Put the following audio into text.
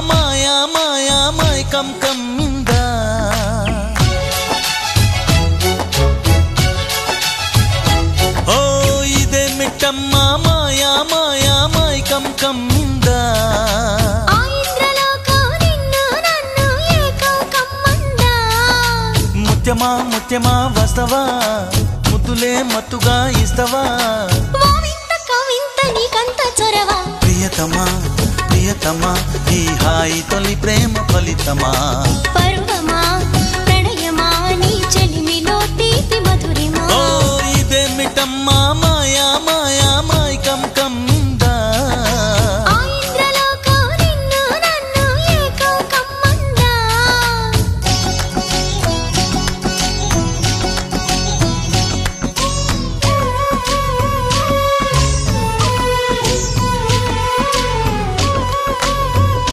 మాయా మాయా మైకం కమ్మిందా ఓ ఇదే మిట్టమ్మా మాయా మాయా మైకం కమ్మిందా ముత్యమా ముత్యమా వస్తవా ముద్దులే మత్తుగా ఇస్తవా ప్రియతమా ప్రియతమా ఈ హాయి తొలి ప్రేమ ఫలితమా పరువమా ప్రణయమా నీ చెలిమిలో తీపి మధురిమా ఓ ఇదే మిట్టమ్మా మాయా మాయా